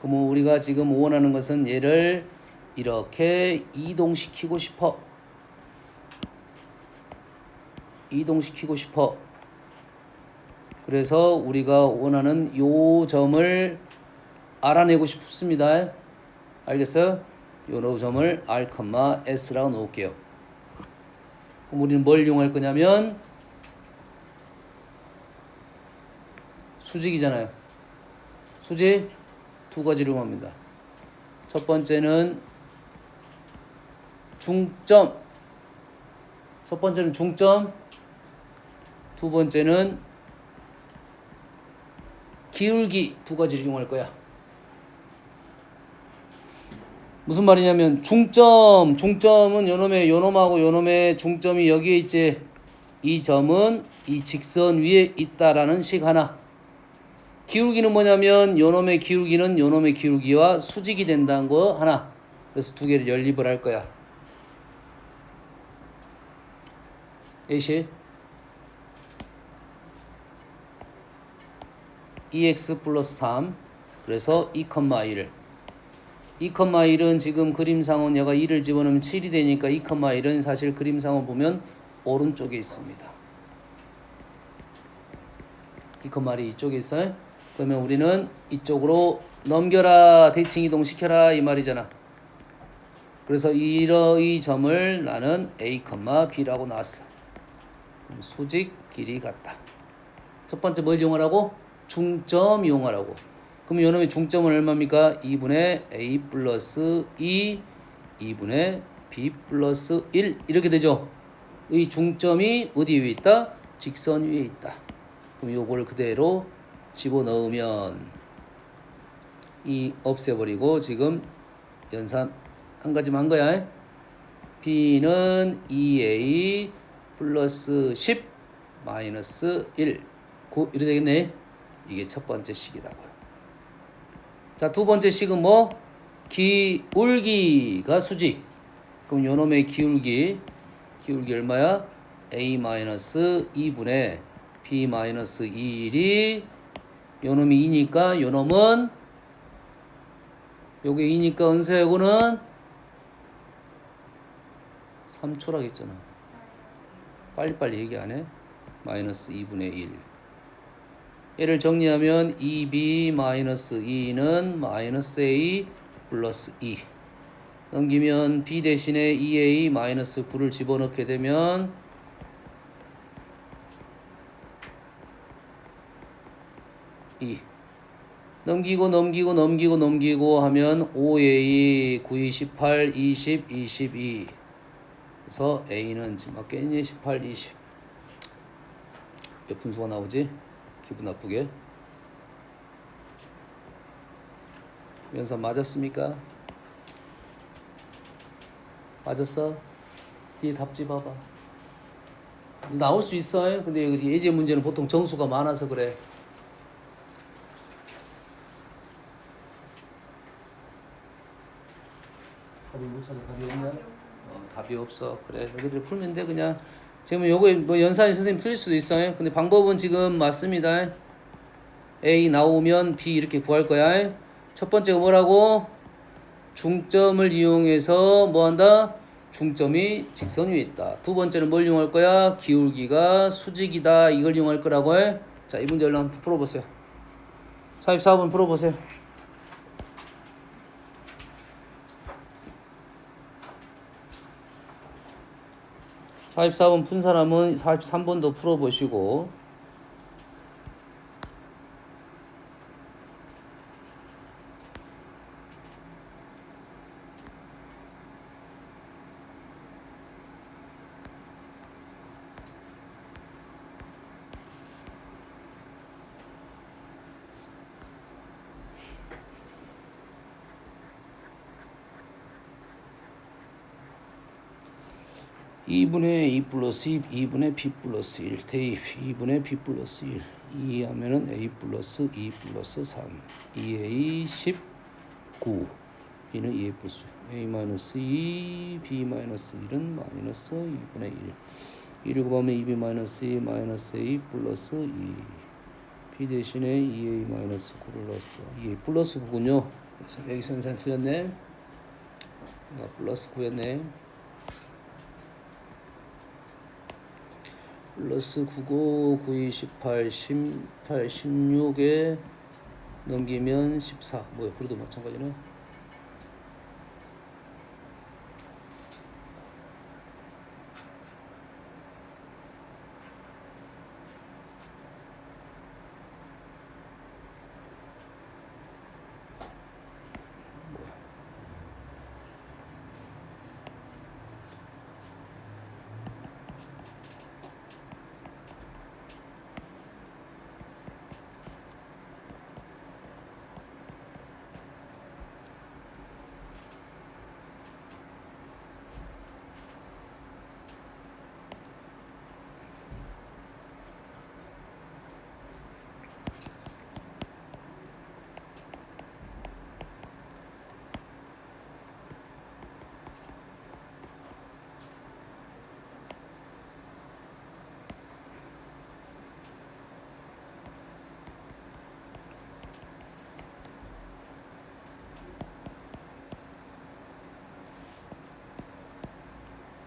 Speaker 1: 그럼 우리가 지금 원하는 것은 얘를 이렇게 이동시키고 싶어. 이동시키고 싶어. 그래서 우리가 원하는 요 점을 알아내고 싶습니다. 알겠어요? 요 점을 R, S라고 놓을게요. 그럼 우리는 뭘 이용할 거냐면 수직이잖아요. 수직 두 가지를 이용합니다. 첫 번째는 중점. 첫 번째는 중점. 두 번째는 기울기 두 가지를 이용할 거야. 무슨 말이냐면 중점은 요놈하고 요놈의 중점이 여기에 있지. 이 점은 이 직선 위에 있다라는 식 하나. 기울기는 뭐냐면 요놈의 기울기는 요놈의 기울기와 수직이 된다는 거 하나. 그래서 두 개를 연립을 할 거야. 예시 2x 플러스 3 그래서 2,1 2,1은 지금 그림상은 얘가 2를 집어넣으면 7이 되니까 2,1은 사실 그림상을 보면 오른쪽에 있습니다. 2,1이 이쪽에 있어요. 그러면 우리는 이쪽으로 넘겨라, 대칭 이동 시켜라 이 말이잖아. 그래서 이 점을 나는 A, B라고 놨어. 그럼 수직 길이 같다. 첫 번째 뭘 이용하라고? 중점 이용하라고. 그럼 요놈의 중점은 얼마입니까? 2분의 A 플러스 2, 2분의 B 플러스 1 이렇게 되죠. 이 중점이 어디 위에 있다? 직선 위에 있다. 그럼 요걸 그대로 집어넣으면 이 없애버리고 지금 연산 한 가지만 한 거야. B는 2A 플러스 10 마이너스 1 9 이렇게 되겠네. 이게 첫 번째 식이다고요. 자, 두 번째 식은 뭐? 기울기가 수직. 그럼 요놈의 기울기 얼마야? A 마이너스 2분의 B 마이너스 2이 요놈이 2니까 요놈은 요게 2니까 은세하고는 3초라고 했잖아. 빨리빨리 얘기 안 해? 마이너스 2분의 1. 얘를 정리하면 2b 마이너스 2는 마이너스 a 플러스 2 넘기면 b 대신에 2a 마이너스 9를 집어넣게 되면 넘기고 하면 5a 9, 18, 20, 22 그래서 a는 지금 맞겠니? 18, 20 몇 분수가 나오지? 기분 나쁘게 연산 맞았습니까? 맞았어? 뒤에 답지 봐봐. 나올 수 있어. 근데 예제 문제는 보통 정수가 많아서 그래. 답이 못 찾아. 답이 없냐? 답이 없어. 그래. 너희들이 풀면 돼 그냥. 지금 요거 뭐 연산이 선생님 틀릴 수도 있어요. 근데 방법은 지금 맞습니다. A 나오면 B 이렇게 구할 거야. 첫 번째가 뭐라고? 중점을 이용해서 뭐 한다? 중점이 직선 위에 있다. 두 번째는 뭘 이용할 거야? 기울기가 수직이다. 이걸 이용할 거라고 해. 자, 이 문제를 한번 풀어보세요. 44번 풀어보세요. (44번) 푼 사람은 43번도 풀어보시고 2분의 a 플러스 2분의 b 플러스 1 대입 2분의 b 플러스 1 2 하면은 a 플러스 2 플러스 3 2a 19 b는 2a 플러스 a 마이너스 2 b 마이너스 1은 마이너스 2분의 1 1을 곱하면 2b 마이너스 2 마이너스 a 플러스 2 b 대신에 2a 마이너스 9를 넣었어 2a 플러스 9군요 그래서 여기 선생 틀렸네 플러스 9였네 플러스 9고 9, 18, 18, 16에 넘기면 14 뭐야 그래도 마찬가지네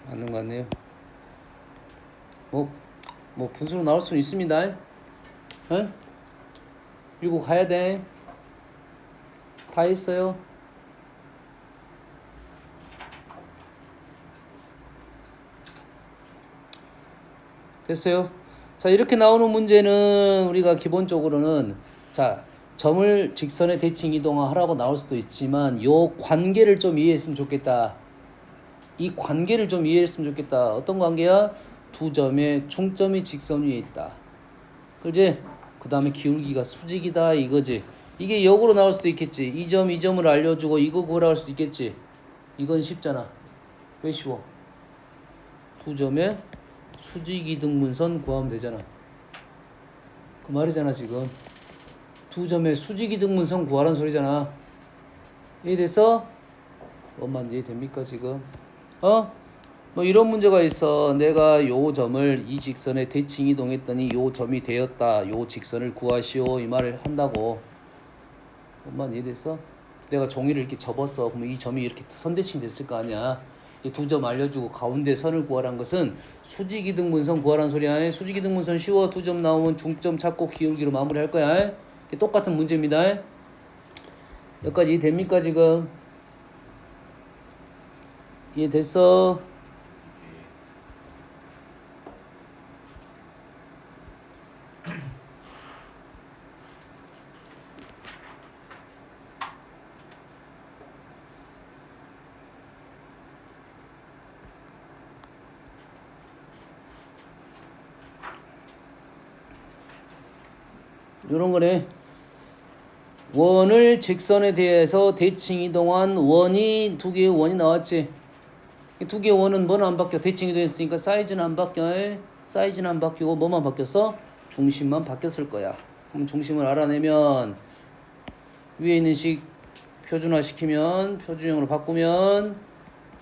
Speaker 1: 맞는 것 같네요 뭐 분수로 나올 수는 있습니다 응? 이거 가야 돼 다 했어요 됐어요 자 이렇게 나오는 문제는 우리가 기본적으로는 자 점을 직선의 대칭 이동하라고 나올 수도 있지만 요 관계를 좀 이해했으면 좋겠다 이 관계를 좀 이해했으면 좋겠다 어떤 관계야? 두 점의 중점이 직선 위에 있다 그지? 그 다음에 기울기가 수직이다 이거지 이게 역으로 나올 수도 있겠지 이 점 이 점을 알려주고 이거 구하라 할 수도 있겠지 이건 쉽잖아 왜 쉬워? 두 점의 수직이등분선 구하면 되잖아 그 말이잖아 지금 두 점의 수직이등분선 구하라는 소리잖아 이해돼서? 뭔 이해됩니까 지금? 뭐 이런 문제가 있어 내가 요 점을 이 직선에 대칭 이동했더니 요 점이 되었다 요 직선을 구하시오 이 말을 한다고 뭔 이해됐어? 내가 종이를 이렇게 접었어 그러면 이 점이 이렇게 선대칭 됐을 거 아니야 이 두 점 알려주고 가운데 선을 구하라는 것은 수직이등분선 구하라는 소리야 수직이등분선 쉬워 두 점 나오면 중점 찾고 기울기로 마무리할 거야 똑같은 문제입니다 여기까지 이해됩니까 지금? 이해됐어? 요런 거네. 원을 직선에 대해서 대칭 이동한 원이 두 개의 원이 나왔지. 두 개의 원은 뭐는 안 바뀌어. 대칭 이동했으니까 사이즈는 안 바뀌어. 사이즈는 안 바뀌고 뭐만 바뀌었어? 중심만 바뀌었을 거야. 그럼 중심을 알아내면 위에 있는 식 표준화 시키면 표준형으로 바꾸면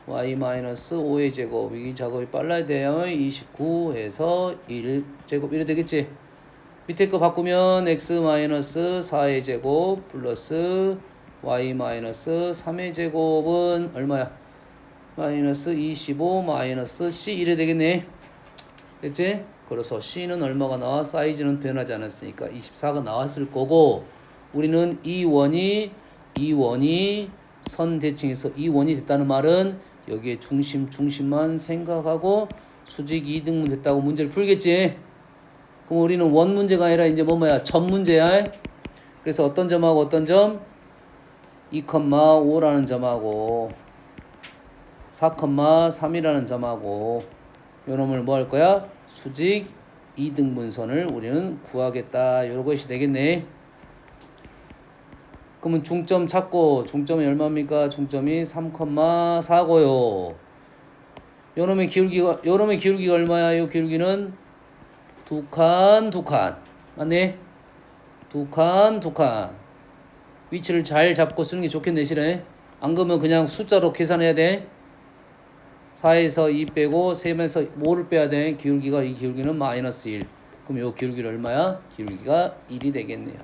Speaker 1: y-5의 제곱 이 작업이 빨라야 돼요. 29에서 1제곱 이래 되겠지. 밑에 거 바꾸면 x-4의 제곱 플러스 y-3의 제곱은 얼마야? 마이너스 25 마이너스 c 이래 되겠네. 됐지? 그래서 c는 얼마가 나와? 사이즈는 변하지 않았으니까 24가 나왔을 거고 우리는 이 원이 선 대칭에서 이 원이 됐다는 말은 여기에 중심만 생각하고 수직 이등분 됐다고 문제를 풀겠지. 그럼 우리는 원 문제가 아니라 이제 뭐야? 점 문제야. 그래서 어떤 점하고 어떤 점? 2,5라는 점하고 4,3이라는 점하고 요 놈을 뭐 할 거야? 수직 이등분선을 우리는 구하겠다. 요런 것이 되겠네. 그러면 중점 찾고 중점이 얼마입니까? 중점이 3,4고요. 요놈의 기울기가 얼마야? 요 기울기는 두 칸 맞네? 두 칸 위치를 잘 잡고 쓰는 게 좋겠네 실은. 안 그러면 그냥 숫자로 계산해야 돼. 4에서 2 빼고 3에서 5를 빼야 돼. 이 기울기는 마이너스 1. 그럼 요 기울기는 얼마야? 기울기가 1이 되겠네요.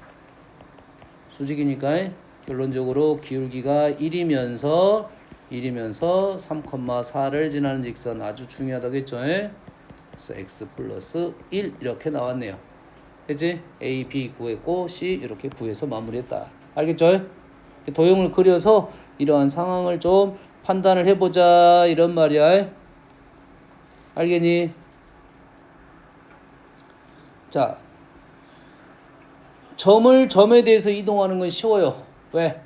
Speaker 1: 수직이니까 결론적으로 기울기가 1이면서 3,4를 지나는 직선 아주 중요하다겠죠. 그래서 x 플러스 1 이렇게 나왔네요. 그치? A, B 구했고 C 이렇게 구해서 마무리했다. 알겠죠? 도형을 그려서 이러한 상황을 좀 판단을 해보자 이런 말이야. 알겠니? 자, 점에 대해서 이동하는 건 쉬워요. 왜?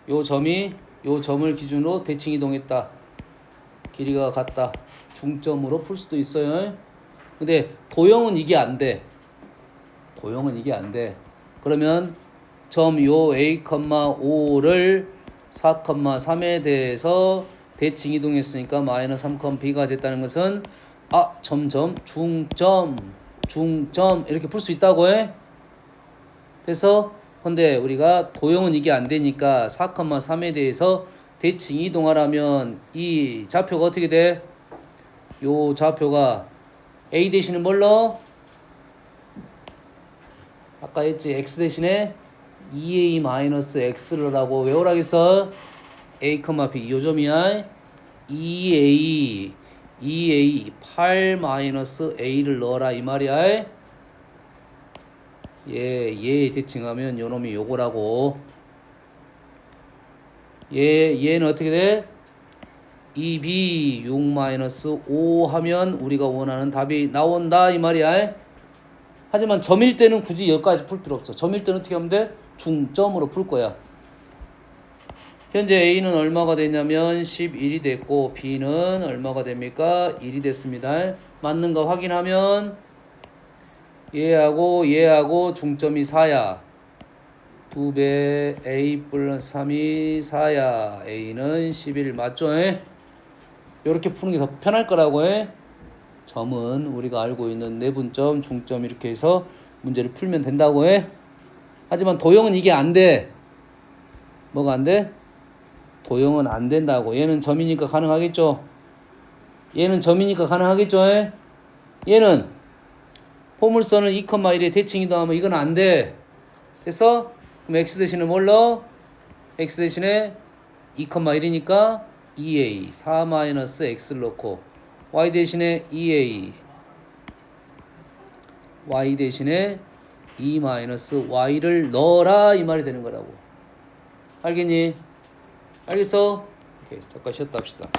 Speaker 1: 요 점을 기준으로 대칭 이동했다. 길이가 같다. 중점으로 풀 수도 있어요. 근데 도형은 이게 안 돼. 그러면 점 요 A, 5를 4, 3에 대해서 대칭 이동했으니까 마이너스 3, B가 됐다는 것은 점점 중점 이렇게 풀 수 있다고 해. 그래서 근데 우리가 도형은 이게 안 되니까 4, 3에 대해서 대칭 이동하려면 이 좌표가 어떻게 돼? 요 좌표가 A 대신에 뭘로? 아까 했지 X 대신에 2A-X를 하고 외우라겠어. A, B 요점이야. 2A 8-A를 넣어라 이 말이야. 얘 대칭하면 요놈이 요거라고. 얘는 어떻게 돼? 2B 6-5 하면 우리가 원하는 답이 나온다 이 말이야. 하지만 점일 때는 굳이 여기까지 풀 필요 없어. 점일 때는 어떻게 하면 돼? 중점으로 풀 거야. 현재 A는 얼마가 됐냐면 11이 됐고 B는 얼마가 됩니까? 1이 됐습니다. 맞는 거 확인하면 얘하고 중점이 4야. 2배 A 플러스 3이 4야. A는 11 맞죠? 이렇게 푸는 게 더 편할 거라고 해. 점은 우리가 알고 있는 내분점, 중점 이렇게 해서 문제를 풀면 된다고 해. 하지만 도형은 이게 안 돼. 뭐가 안 돼? 도형은 안 된다고. 얘는 점이니까 가능하겠죠? 얘는 포물선을 2,1에 대칭 이동하면 이건 안 돼. 그래서 그럼 x 대신에 뭘로? x 대신에 2,1이니까 2a 4-x를 넣고 y 대신에 2a y 대신에 2-y를 넣어라 이 말이 되는 거라고. 알겠니? 알겠어? 오케이, 잠깐 쉬었다 합시다.